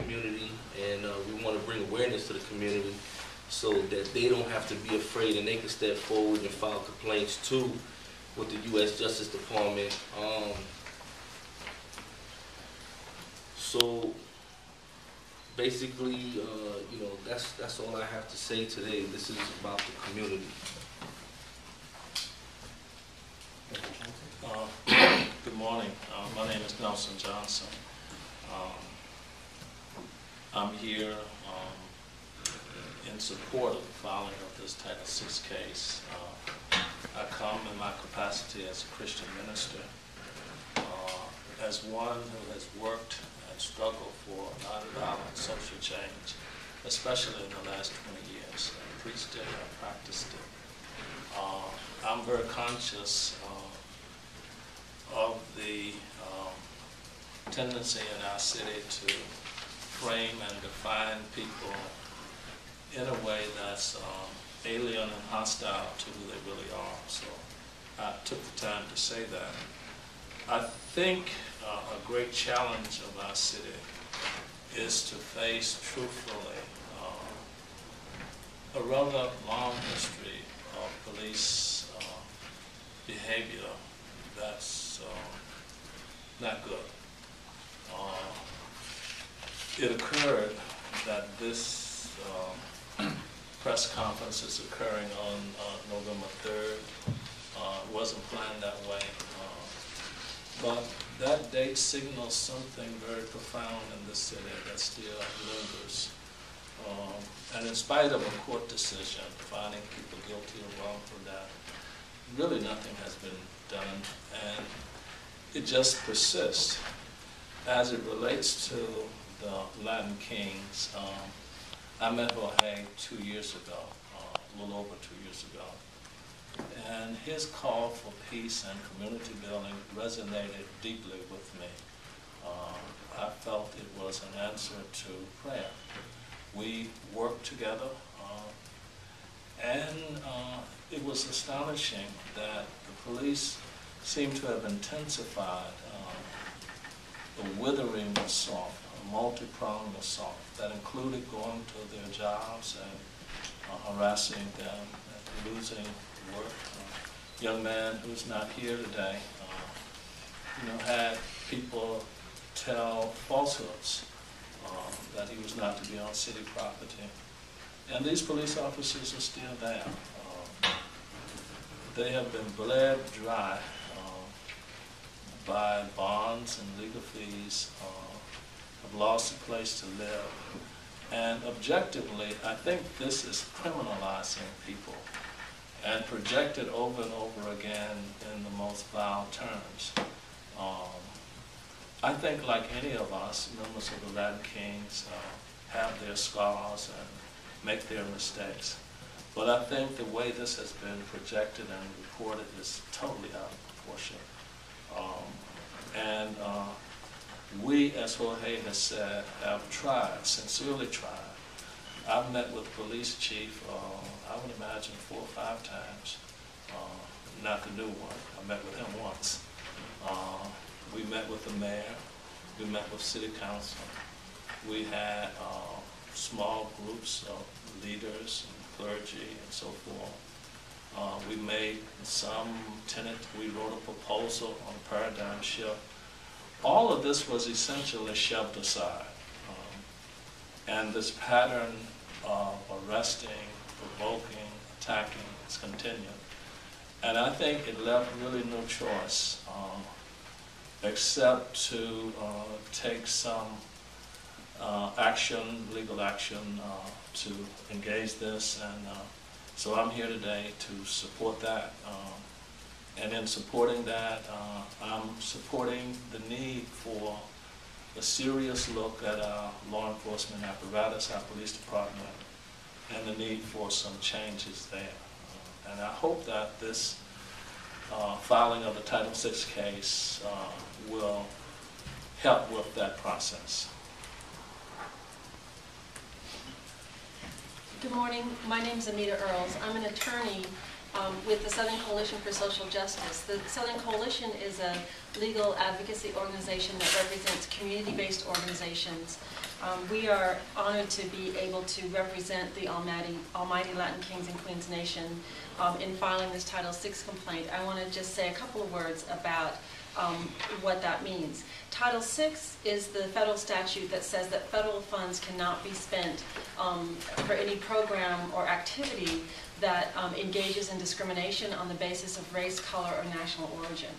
community, and we want to bring awareness to the community so that they don't have to be afraid and they can step forward and file complaints too with the U.S. Justice Department. So basically, you know, that's all I have to say today. This is about the community. Good morning. My name is Nelson Johnson. I'm here in support of the filing of this Title VI case. I come in my capacity as a Christian minister, as one who has worked and struggled for nonviolent social change, especially in the last 20 years. I preached it, I practiced it. I'm very conscious of the tendency in our city to frame and define people in a way that's alien and hostile to who they really are. So I took the time to say that. I think a great challenge of our city is to face truthfully a rather long history of police behavior that's not good. It occurred that this press conference is occurring on November 3rd. It wasn't planned that way. But that date signals something very profound in this city that still lingers. And in spite of a court decision finding people guilty of wrongful death, really nothing has been done, and it just persists. As it relates to the Latin Kings, I met Jorge 2 years ago, a little over 2 years ago, and his call for peace and community building resonated deeply with me. I felt it was an answer to prayer. We worked together, and it was astonishing that the police seemed to have intensified the withering assault, a multi-pronged assault that included going to their jobs and harassing them and losing work. A young man who's not here today, had people tell falsehoods that he was not to be on city property. And these police officers are still there. They have been bled dry by bonds and legal fees, have lost a place to live. And objectively, I think this is criminalizing people and projected over and over again in the most vile terms. I think like any of us, members of the Latin Kings have their scars and make their mistakes. But I think the way this has been projected and reported is totally out of proportion. We, as Jorge has said, have tried, sincerely tried. I've met with the police chief, I would imagine 4 or 5 times, not the new one. I met with him once. We met with the mayor. We met with city council. We had small groups of leaders and clergy and so forth. We made some tenant, we wrote a proposal on a paradigm shift. All of this was essentially shoved aside. And this pattern of arresting, provoking, attacking has continued. And I think it left really no choice except to take some action, legal action, to engage this. And so I'm here today to support that. And in supporting that, I'm supporting the need for a serious look at our law enforcement apparatus, our police department, and the need for some changes there. And I hope that this filing of the Title VI case will help with that process. Good morning. My name is Anita Earls. I'm an attorney with the Southern Coalition for Social Justice. The Southern Coalition is a legal advocacy organization that represents community-based organizations. We are honored to be able to represent the Almighty Latin Kings and Queens Nation in filing this Title VI complaint. I want to just say a couple of words about what that means. Title VI is the federal statute that says that federal funds cannot be spent for any program or activity that engages in discrimination on the basis of race, color, or national origin.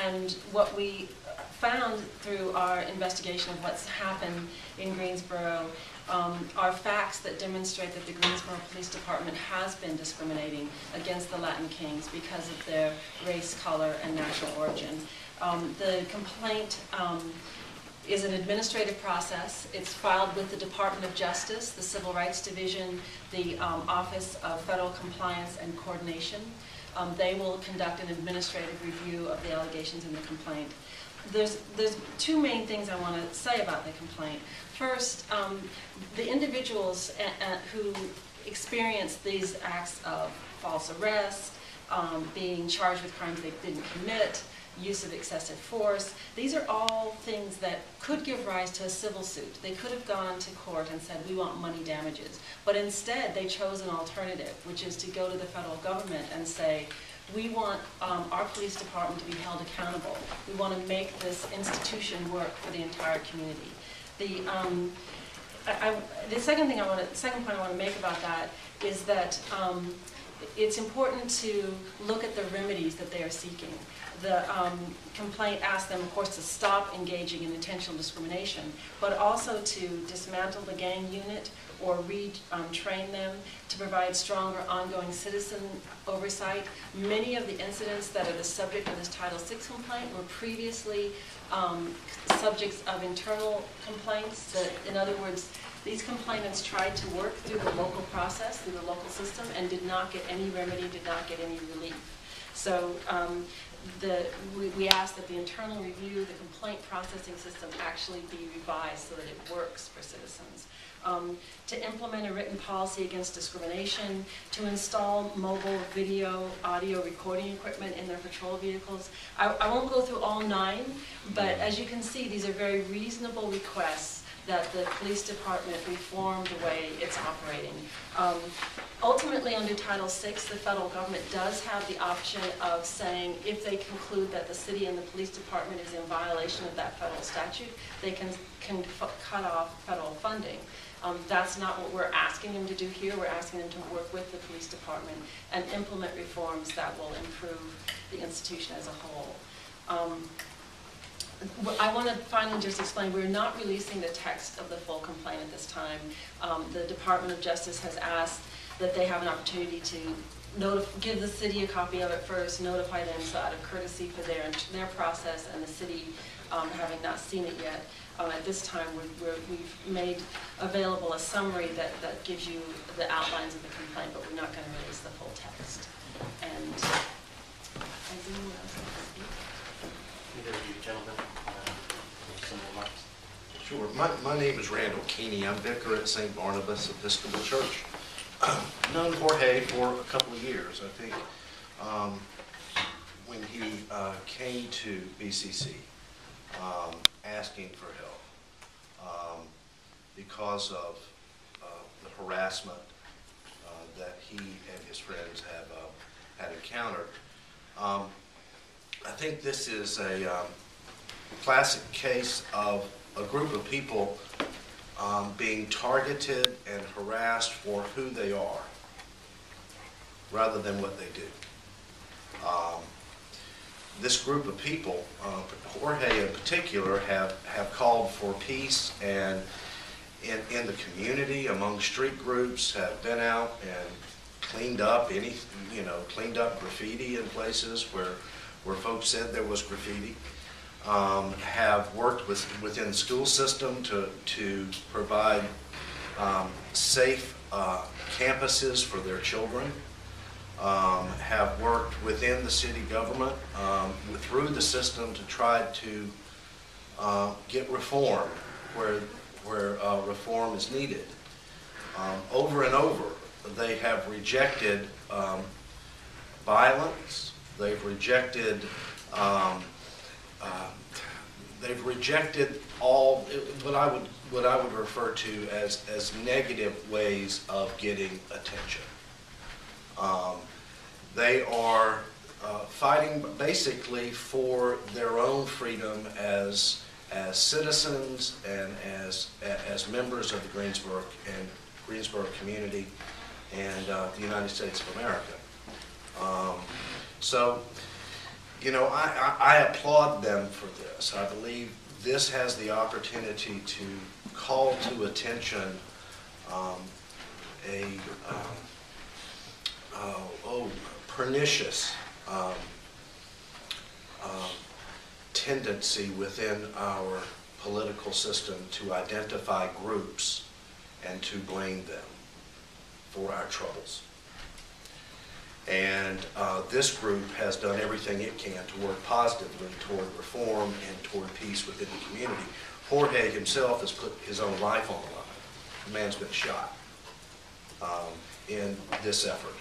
And what we found through our investigation of what's happened in Greensboro are facts that demonstrate that the Greensboro Police Department has been discriminating against the Latin Kings because of their race, color, and national origin. The complaint is an administrative process. It's filed with the Department of Justice, the Civil Rights Division, the Office of Federal Compliance and Coordination. They will conduct an administrative review of the allegations in the complaint. There's two main things I want to say about the complaint. First, the individuals who experience these acts of false arrest, being charged with crimes they didn't commit, use of excessive force, these are all things that could give rise to a civil suit. They could have gone to court and said, we want money damages. But instead, they chose an alternative, which is to go to the federal government and say, we want our police department to be held accountable. We want to make this institution work for the entire community. The second point I want to make about that is that it's important to look at the remedies that they are seeking. The complaint asks them, of course, to stop engaging in intentional discrimination, but also to dismantle the gang unit or retrain them, to provide stronger ongoing citizen oversight. Many of the incidents that are the subject of this Title VI complaint were previously subjects of internal complaints. In other words, these complainants tried to work through the local process, through the local system, and did not get any remedy, did not get any relief. So we ask that the internal review, the complaint processing system actually be revised so that it works for citizens. To implement a written policy against discrimination, to install mobile video, audio recording equipment in their patrol vehicles. I won't go through all 9, but as you can see, these are very reasonable requests that the police department reform the way it's operating. Ultimately, under Title VI, the federal government does have the option of saying, if they conclude that the city and the police department is in violation of that federal statute, they can cut off federal funding. That's not what we're asking them to do here. We're asking them to work with the police department and implement reforms that will improve the institution as a whole. I want to finally just explain, we're not releasing the text of the full complaint at this time. The Department of Justice has asked that they have an opportunity to give the city a copy of it first, notify them so out of courtesy for their process, and the city having not seen it yet. At this time, we've made available a summary that gives you the outlines of the complaint, but we're not going to release the full text. And is anyone else like to speak? Either of you gentlemen, some remarks? Sure. My name is Randall Keeney. I'm vicar at St. Barnabas Episcopal Church. Known Jorge for a couple of years. I think when he came to BCC asking for help because of the harassment that he and his friends had encountered. I think this is a classic case of a group of people being targeted and harassed for who they are rather than what they do. This group of people, Jorge in particular, have called for peace and in the community, among street groups, have been out and cleaned up cleaned up graffiti in places where folks said there was graffiti. Have worked within the school system to provide safe campuses for their children. Have worked within the city government through the system to try to get reform where reform is needed. Over and over, they have rejected violence. They've rejected all what I would refer to as negative ways of getting attention. They are fighting basically for their own freedom as citizens and as members of the Greensboro community and the United States of America. So, you know, I applaud them for this. I believe this has the opportunity to call to attention a pernicious tendency within our political system to identify groups and to blame them for our troubles. And this group has done everything it can to work positively toward reform and toward peace within the community. Jorge himself has put his own life on the line. The man's been shot in this effort.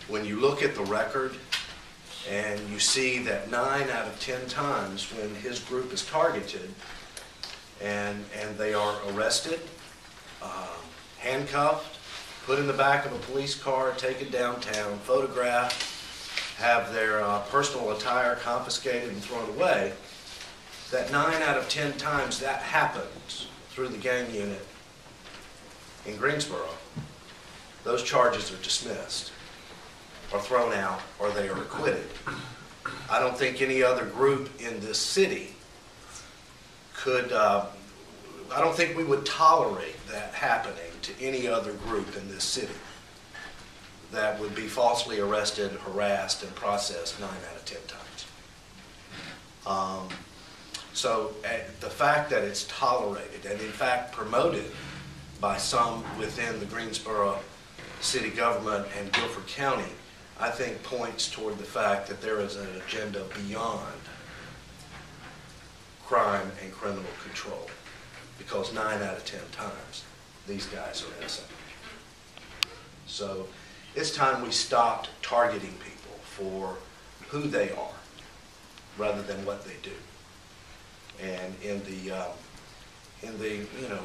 When you look at the record and you see that 9 out of 10 times when his group is targeted and they are arrested, handcuffed, put in the back of a police car, taken downtown, photographed, have their personal attire confiscated and thrown away, that 9 out of 10 times that happens through the gang unit in Greensboro, those charges are dismissed or thrown out or they are acquitted. I don't think any other group in this city could, I don't think we would tolerate that happening to any other group in this city that would be falsely arrested, harassed, and processed 9 out of 10 times. So the fact that it's tolerated and in fact promoted by some within the Greensboro city government and Guilford County, I think points toward the fact that there is an agenda beyond crime and criminal control, because 9 out of 10 times these guys are innocent. So it's time we stopped targeting people for who they are rather than what they do. And in the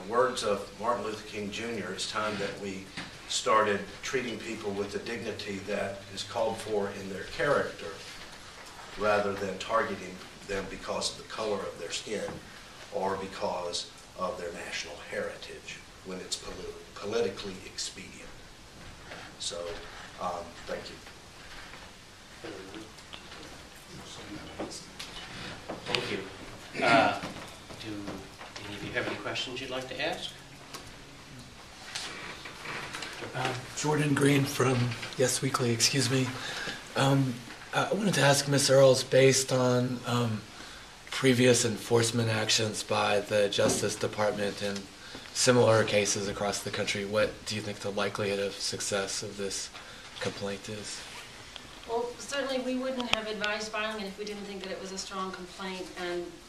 words of Martin Luther King Jr., it's time that we started treating people with the dignity that is called for in their character rather than targeting them because of the color of their skin or because of their national heritage when it's politically expedient. So, thank you. Thank you. Do any of you have any questions you'd like to ask? Jordan Green from Yes Weekly, excuse me. I wanted to ask Ms. Earls, based on previous enforcement actions by the Justice Department in similar cases across the country, what do you think the likelihood of success of this complaint is? Well, certainly we wouldn't have advised filing it if we didn't think that it was a strong complaint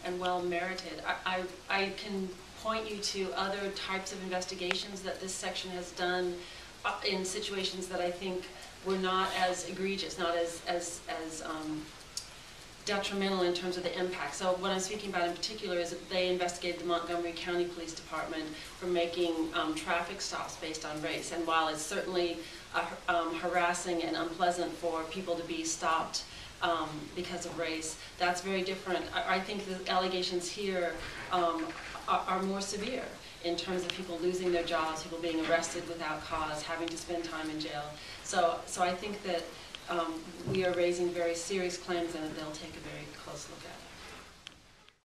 and well merited. I can point you to other types of investigations that this section has done in situations that I think were not as egregious, not as detrimental in terms of the impact. So what I'm speaking about in particular is that they investigated the Montgomery County Police Department for making traffic stops based on race. And while it's certainly harassing and unpleasant for people to be stopped because of race, that's very different. I think the allegations here are more severe in terms of people losing their jobs, people being arrested without cause, having to spend time in jail. So I think that we are raising very serious claims and that they'll take a very close look at it.